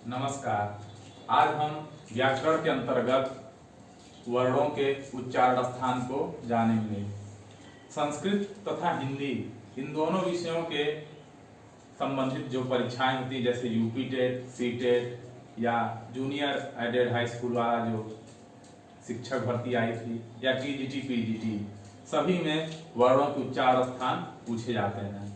नमस्कार। आज हम व्याकरण के अंतर्गत वर्णों के उच्चारण स्थान को जानेंगे। संस्कृत तथा हिंदी इन दोनों विषयों के संबंधित जो परीक्षाएं होती हैं, जैसे यूपी टेट, सी टेट या जूनियर एडेड हाई स्कूल वाला जो शिक्षक भर्ती आई थी, या टीजीटी पीजीटी, सभी में वर्णों के उच्चारण स्थान पूछे जाते हैं।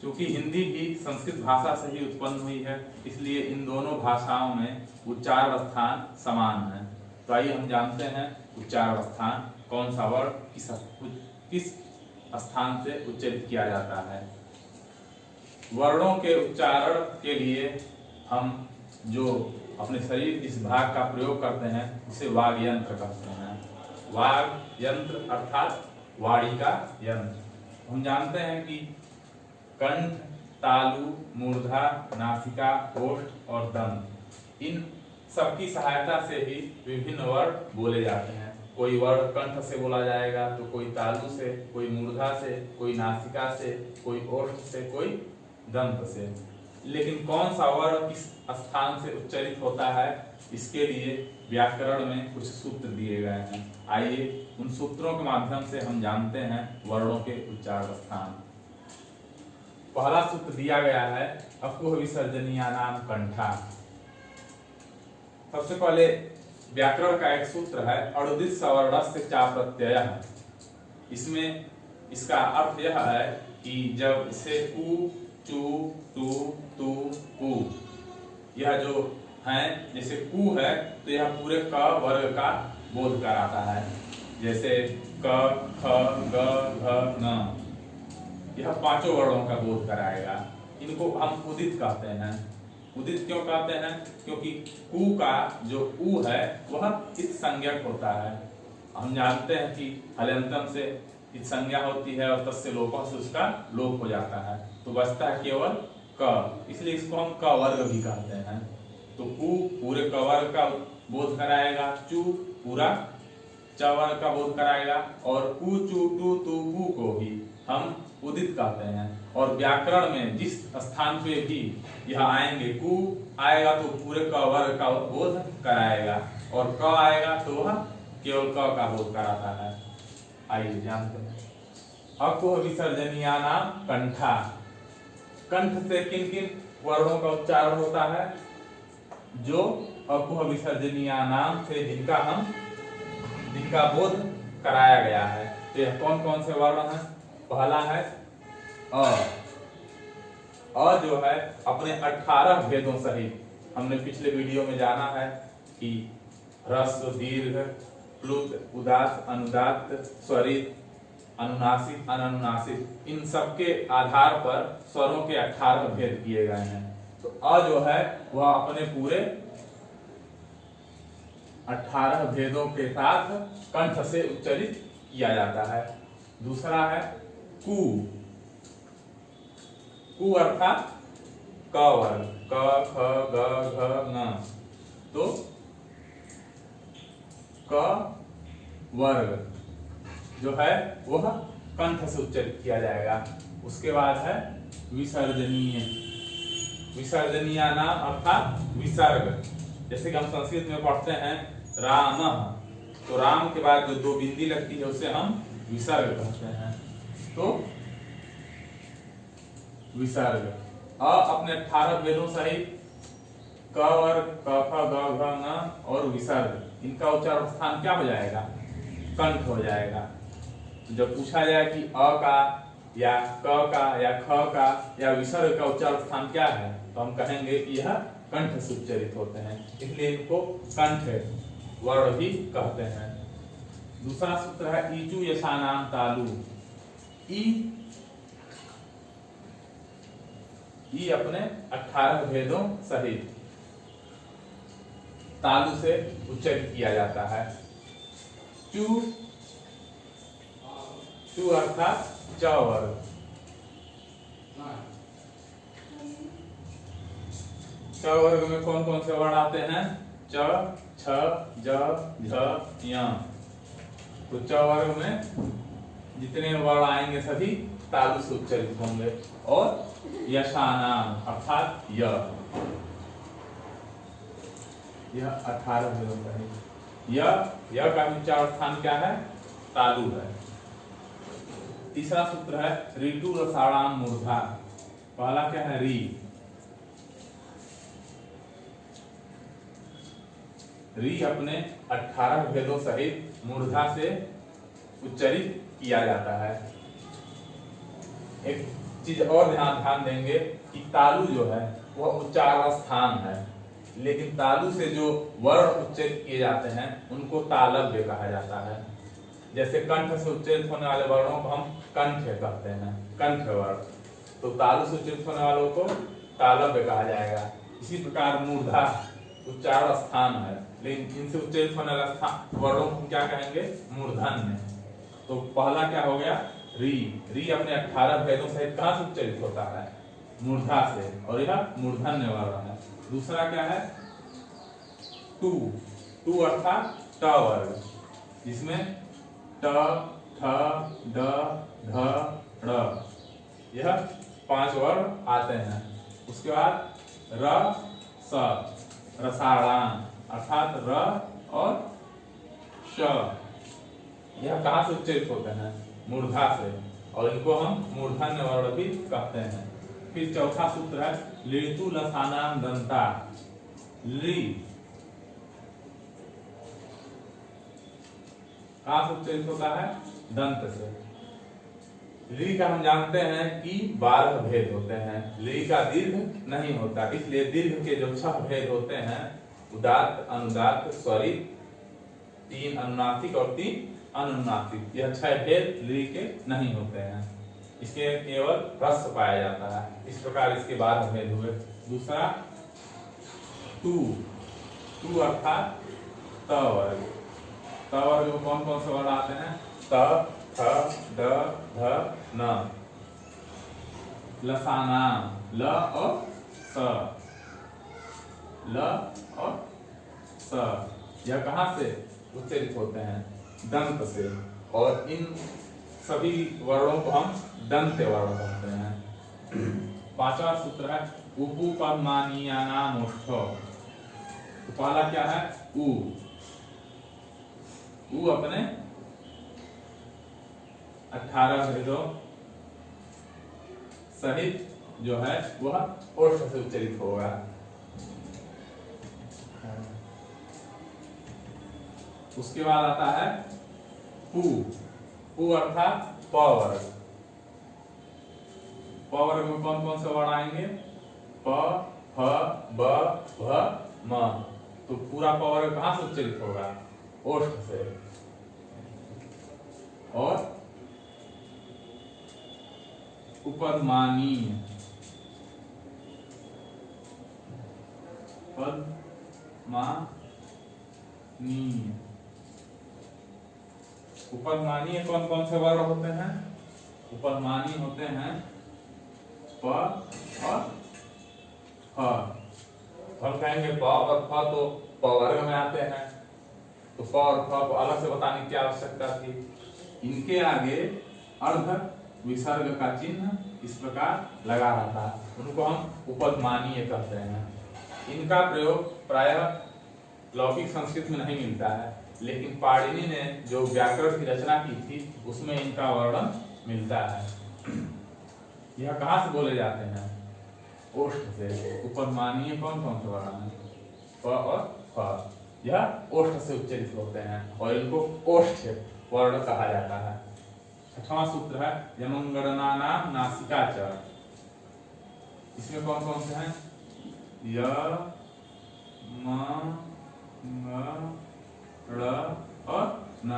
क्योंकि हिंदी भी संस्कृत भाषा से ही उत्पन्न हुई है, इसलिए इन दोनों भाषाओं में उच्चारण स्थान समान है। तो आइए हम जानते हैं उच्चारण स्थान कौन सा वर्ण किस स्थान से उच्चारित किया जाता है। वर्णों के उच्चारण के लिए हम जो अपने शरीर जिस भाग का प्रयोग करते हैं उसे वाग यंत्र कहते हैं। वाग यंत्र अर्थात वाणी का यंत्र। हम जानते हैं कि कंठ, तालु, मूर्धा, नासिका, ओष्ठ और दंत, इन सबकी सहायता से ही विभिन्न वर्ण बोले जाते हैं। कोई वर्ण कंठ से बोला जाएगा, तो कोई तालु से, कोई मूर्धा से, कोई नासिका से, कोई ओष्ठ से, कोई दंत से। लेकिन कौन सा वर्ण किस स्थान से उच्चारित होता है, इसके लिए व्याकरण में कुछ सूत्र दिए गए हैं। आइए उन सूत्रों के माध्यम से हम जानते हैं वर्णों के उच्चारण स्थान। पहला सूत्र दिया गया है अकुह विसर्जनीयानाम कंठा। सबसे पहले व्याकरण का एक सूत्र है अणुदित सवर्णस्य चा प्रत्ययः। इसमें इसका अर्थ यह है कि जब इसे कु, चू, टू, तू, कु, यह जो है, जैसे कु है तो यह पूरे क वर्ग का बोध कराता है। जैसे क, ख, ग, घ, न, यह पांचों वर्णों का बोध कराएगा। इनको हम उदित कहते हैं। उदित क्यों कहते हैं? क्योंकि कु का जो उ है वह इत संज्ञक होता है। हम जानते हैं कि हलंतम से इत संज्ञा होती है और तस्य लोपः से उसका लोप हो जाता है, तो बचता है केवल क, इसलिए इसको हम क वर्ग भी कहते हैं। तो कु पूरे क वर्ग का बोध कराएगा, चू पूरा च वर्ग का बोध कराएगा, और कु, चू, टू, तू, कु को भी हम उदित कहते हैं। और व्याकरण में जिस स्थान पे भी यह आएंगे, कु आएगा तो पूरे क वर्ग का बोध कराएगा, और क आएगा तो वह केवल क का बोध कराता है। आइए जानते हैं अकुह विसर्जनीयानाम कंठा। कंठ से किन किन वर्णों का उच्चारण होता है? जो अकुह विसर्जनीयानाम से जिनका बोध कराया गया है। तो यह कौन कौन से वर्ण हैं? पहला है अ जो है अपने 18 भेदों सहित, हमने पिछले वीडियो में जाना है कि ह्रस्व, दीर्घ, प्लुत, उदात्त, अनुदात्त, स्वरित, अनुनासिक, अननुनासिक, इन सबके आधार पर स्वरों के 18 भेद किए गए हैं। तो अ जो है वह अपने पूरे 18 भेदों के साथ कंठ से उच्चारित किया जाता है। दूसरा है कु। कु अर्थात क वर्ग, क, ख, ग, घ, न, तो क वर्ग जो है वह कंठ से उच्चारित किया जाएगा। उसके बाद है विसर्जनीय। विसर्जनीयानाम अर्थात विसर्ग। जैसे कि हम संस्कृत में पढ़ते हैं राम, तो राम के बाद जो दो बिंदी लगती है उसे हम विसर्ग कहते हैं। तो विसर्ग अ अपने 18 भेदों सहित क वर्ग, क, ख, ग, घ, न और विसर्ग, इनका उच्चारण स्थान क्या हो जाएगा? कंठ हो जाएगा। तो जब पूछा जाए कि अ का या क का या ख का या विसर्ग का उच्चारण स्थान क्या है, तो हम कहेंगे कि यह कंठ से उच्चारित होते हैं, इसलिए इनको कंठ वर्ण भी कहते हैं। दूसरा सूत्र है ईचु यशानाम तालु। ई अपने 18 भेदों सहित तालु से उच्चारित किया जाता है। चू, चू अर्थात च वर्ग। च वर्ग में कौन कौन से वर्ण आते हैं? च, छ, ज, झ, य। तो च वर्ग में जितने वर्ण आएंगे सभी तालु से उच्चारित होंगे। और यशानाम अर्थात य। यह 18 भेदों सहित। यह का उच्चार स्थान क्या है? तालु है। तीसरा सूत्र है ऋतु रसाणाम मूर्धा। पहला क्या है? री। री अपने 18 भेदों सहित मूर्धा से उच्चरित किया जाता है। एक चीज और ध्यान देंगे कि तालु जो है वह उच्चारण स्थान है, लेकिन तालु से जो वर्ण उच्चरित किए जाते हैं उनको तालव्य कहा जाता है। जैसे कंठ से उच्चरित होने वाले वर्णों को हम कंठ कहते हैं, कंठ वर्ण। तो तालु से उच्चरित होने वालों को तालव्य कहा जाएगा। इसी प्रकार मूर्धा उच्चारण स्थान है, लेकिन इनसे उच्चरित होने वाला वर्णों को क्या कहेंगे? मूर्धन्य। तो पहला क्या हो गया? री। री अपने 18 भेदों सहित कहां से उच्चरित होता है? मूर्धा से, और यह मूर्धन्य वर्ण है। दूसरा क्या है? टू। टू अर्थात ट वर्ग, जिसमें ट, ठ, ड, ध, ड़ यह 5 वर्ण आते हैं। उसके बाद र, स, रसाणाम अर्थात र और श, यह कहां से उच्चरित होते हैं? मूर्धा से, और इनको हम मूर्धन्य वर्ण भी कहते हैं। फिर चौथा सूत्र है ऋतु लसानाम दंता। ली कहां से उच्चरित होता है? दंत से। ली का हम जानते हैं कि 12 भेद होते हैं। ली का दीर्घ नहीं होता, इसलिए दीर्घ के जो 6 भेद होते हैं, उदात्त, अनुदात्त, स्वरित, 3 अनुनासिक और 3 अनुनासिक, यह 6 भेद ली के नहीं होते हैं। इसके केवल ह्रस्व पाया जाता है। इस प्रकार इसके 12 भेद हुए। दूसरा टू। टू अर्थात त वर्ग। त वर्ग में कौन कौन से वर्ण आते हैं? त, थ, ड, ध, न। लसाना ल और स, ल और स, यह कहां से उच्चरित होते हैं? दंत से, और इन सभी वर्णों को हम दंत वर्ण कहते हैं। पांचवा सूत्र है उपुपमानीयानाम ओष्ठो। तो पहला क्या है? उ। उ अपने 18 भेदों सहित जो है वह ओष्ठ से उच्चरित होगा। उसके बाद आता है पु। पु अर्थात प वर्ग। प वर्ग में कौन कौन से वर्ण आएंगे? प, फ, ब, भ, म। तो पूरा प वर्ग कहां से उच्चरित होगा? ओष्ठ से। और उपदमानीय, उपदमानीय कौन कौन से वर्ण होते हैं? उपदमानीय होते हैं प और फ। हम कहेंगे प और फ तो प वर्ग में आते हैं, तो प और फ को अलग से बताने की आवश्यकता थी। इनके आगे अर्ध विसर्ग का चिन्ह इस प्रकार लगा रहता है, उनको हम उपदमानीय कहते हैं। इनका प्रयोग प्रायः लौकिक संस्कृत में नहीं मिलता है, लेकिन पाणिनि ने जो व्याकरण की रचना की थी उसमें इनका वर्णन मिलता है। यह कहां से बोले जाते हैं? ओष्ठ से। उपदमानीय कौन कौन से वर्ण हैं? प और फ, यह ओष्ठ से उच्चरित होते हैं और इनको ओष्ठ वर्ण कहा जाता है। छठवां सूत्र है यमंगणनानाम नासिकाच। इसमें कौन कौन से हैं? य, म, ङ, ण और न।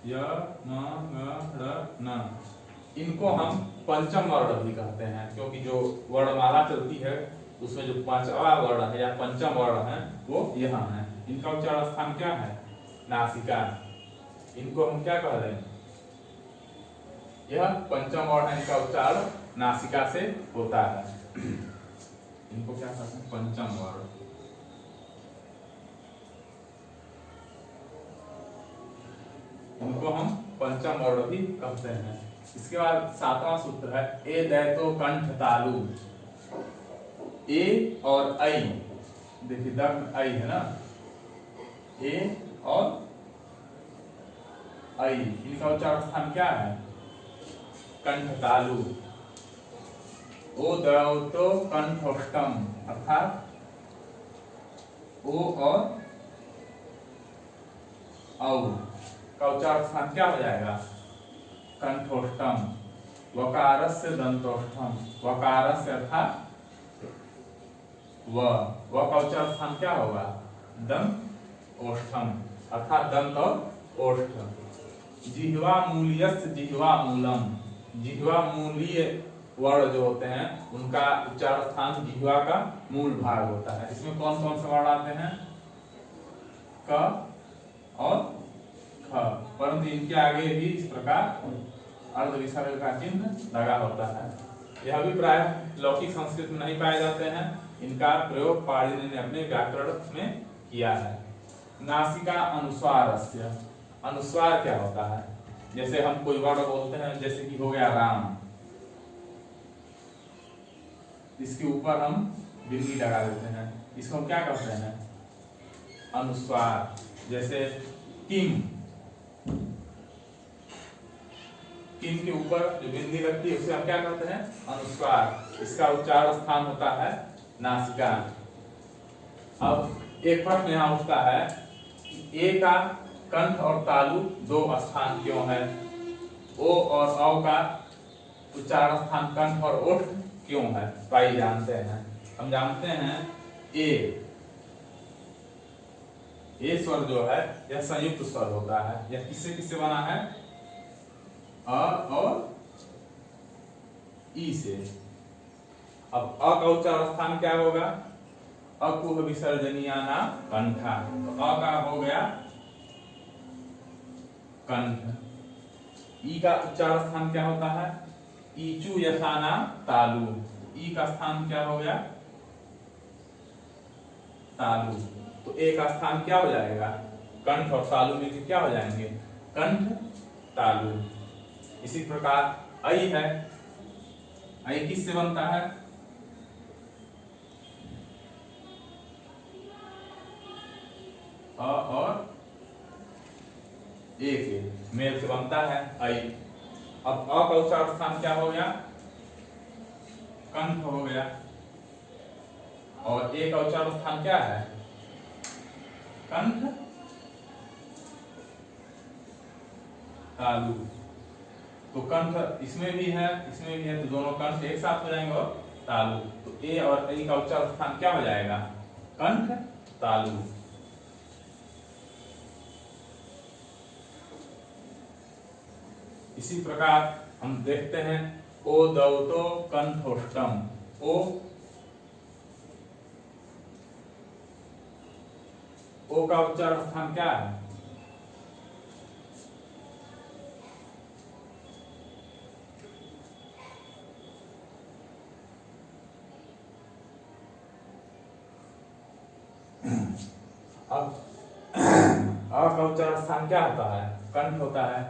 य, म, ङ, ण, न। इनको हम पंचम वर्ण भी कहते हैं, क्योंकि जो वर्णमाला चलती है उसमें जो पांचवा वर्ण है या पंचम वर्ण है वो यहाँ है। इनका उच्चारण स्थान क्या है? नासिका। इनको हम क्या कह रहे हैं? यह पंचम वर्ण है, इनका उच्चारण नासिका से होता है। इनको क्या कहते हैं? पंचम वर्ण। इनको हम पंचम वर्ण भी कहते हैं। इसके बाद सातवां सूत्र है ए दैतो कंठ तालु। ए और ऐ देखिए दग्ध आई है ना, ए और आई, इनका उच्चारण स्थान क्या है? कंठ तालु। ओ दौतो कंठोष्टम, अर्थात ओ और औ का उच्चारण स्थान क्या हो जाएगा? कंठोष्टम। वकारस्य दंतोष्टम, वकारस्य अर्थात व का उच्चारण स्थान क्या होगा? दंत ओष्ठम, अर्थात दंत और ओष्ठ। जिह्वा मूल्यस्य जिह्वा मूलम, जिह्वा मूलीय वर्ण जो होते हैं उनका उच्चारण स्थान जिह्वा का मूल भाग होता है। इसमें कौन कौन से वर्ण आते हैं? क और ख, परंतु इनके आगे भी इस प्रकार अर्ध विसर्ग का चिन्ह लगा होता है। यह भी प्राय लौकिक संस्कृत में नहीं पाए जाते हैं। इनका प्रयोग पाणिनि ने अपने व्याकरण में किया है। नासिका अनुस्वारस्य, अनुस्वार क्या होता है? जैसे हम कोई वर्ण बोलते हैं, जैसे कि हो गया राम, इसके ऊपर हम बिंदी लगा देते हैं, इसको हम क्या कहते हैं? अनुस्वार। जैसे किम, किम के ऊपर जो बिंदी लगती है उसे हम क्या कहते हैं? अनुस्वार। इसका उच्चारण स्थान होता है नासिका। अब एक प्रश्न यहाँ उठता है, ए का कंठ और तालु दो स्थान क्यों है? ओ और औ का उच्चारण स्थान कंठ और ओठ क्यों है? तो आइए जानते हैं। हम जानते हैं ए स्वर जो है यह संयुक्त स्वर होता है। यह किससे किससे बना है? अ और ई से। अब अ का उच्चारण स्थान क्या होगा? अकुह विसर्जनीया नाम कंठा, तो अ का हो गया कंठ। ई का उच्चारण स्थान क्या होता है? ईचु यथा नाम तालु, ई का स्थान क्या हो गया? तालु। तो ए का स्थान क्या हो जाएगा? कंठ और तालु मिलकर क्या हो जाएंगे? कंठ तालु। इसी प्रकार ऐ है, ऐ किससे बनता है? अ और ए के मेल से बनता है ऐ। अब अ का उच्चारण स्थान क्या हो गया? कंठ हो गया। और ए का उच्चारण स्थान क्या है? कंठ तालु। तो कंठ इसमें भी है, इसमें भी है, तो दोनों कंठ एक साथ हो जाएंगे और तालु। तो ए और ए का उच्चारण स्थान क्या हो जाएगा? कंठ तालु। इसी प्रकार हम देखते हैं ओ दौतो कंठोष्टम। ओ का उच्चारण स्थान क्या है? अब अ का उच्चारण स्थान क्या होता है? कंठ होता है।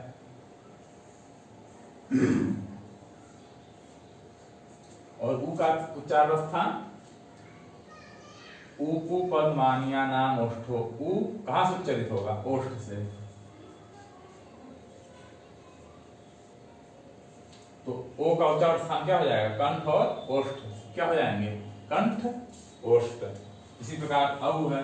और उ का उच्चारण स्थान ऊपु पद्मानिया नाम ओष्ठो। उ कहां से उच्चारित होगा? ओष्ठ से। तो ओ का उच्चारण स्थान क्या हो जाएगा? कंठ और ओष्ठ क्या हो जाएंगे? कंठ ओष्ठ। इसी प्रकार औ है,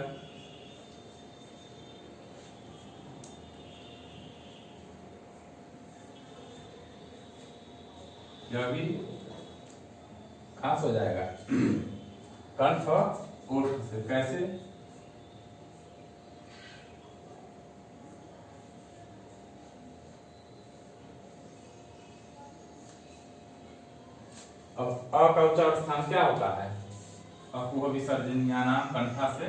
यह भी खास हो जाएगा कंठ और ओष्ठ से। कैसे? अब अ का उच्चारण स्थान क्या होता है? अकुह विसर्जनीया नाम कंठा से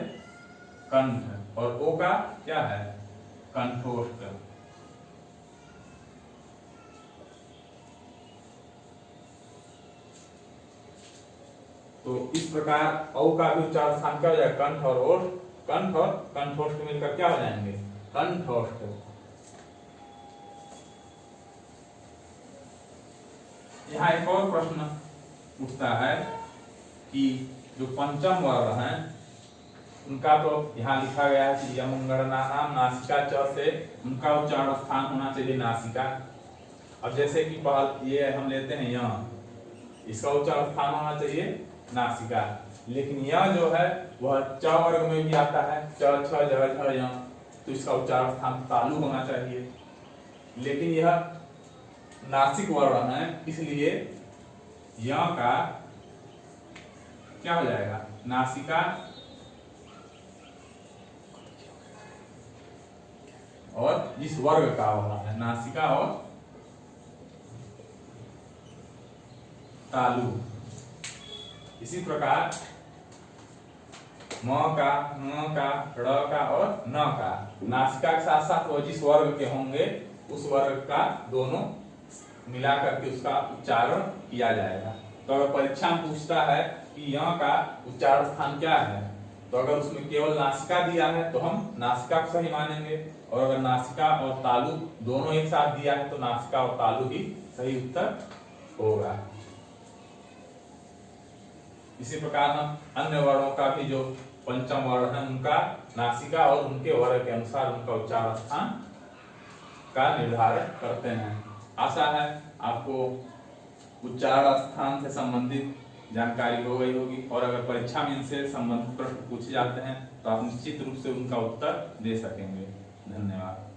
कंठ। और ओ का क्या है? कंठोष्ठ। तो इस प्रकार औ का भी उच्चारण स्थान क्या हो जाएगा? कंठ और ओष्ठ। कंठ और कंठोष्ठ मिलकर क्या हो जाएंगे? कंठोष्ठ। यहाँ एक और प्रश्न उठता है कि जो पंचम वर्ण है उनका तो यहाँ लिखा गया है कि यम गणनानाम नासिका च से उनका उच्चारण स्थान होना चाहिए नासिका। अब जैसे कि ये हम लेते हैं यहाँ, इसका उच्चारण स्थान होना चाहिए नासिका, लेकिन यह जो है वह च वर्ग में भी आता है, च छ ज झ य, तो इसका उच्चारण स्थान तालु होना चाहिए। लेकिन यह नासिक वर्ण है, इसलिए यह का क्या हो जाएगा, नासिका और जिस वर्ग का हो रहा है नासिका और तालु। इसी प्रकार म का, न का, ड़ का और न का नासिका के साथ साथ वो जिस वर्ग के होंगे उस वर्ग का दोनों मिलाकर के उसका उच्चारण किया जाएगा। तो अगर परीक्षा में पूछता है कि यहाँ का उच्चारण स्थान क्या है, तो अगर उसमें केवल नासिका दिया है तो हम नासिका को सही मानेंगे, और अगर नासिका और तालु दोनों एक साथ दिया है तो नासिका और तालु ही सही उत्तर होगा। इसी प्रकार हम अन्य वर्णों का भी जो पंचम वर्ण है उनका नासिका और उनके वर्ग के अनुसार उनका उच्चारण स्थान का निर्धारण करते हैं। आशा है आपको उच्चारण स्थान से संबंधित जानकारी हो गई होगी, और अगर परीक्षा में इनसे संबंधित प्रश्न पूछे जाते हैं तो आप निश्चित रूप से उनका उत्तर दे सकेंगे। धन्यवाद।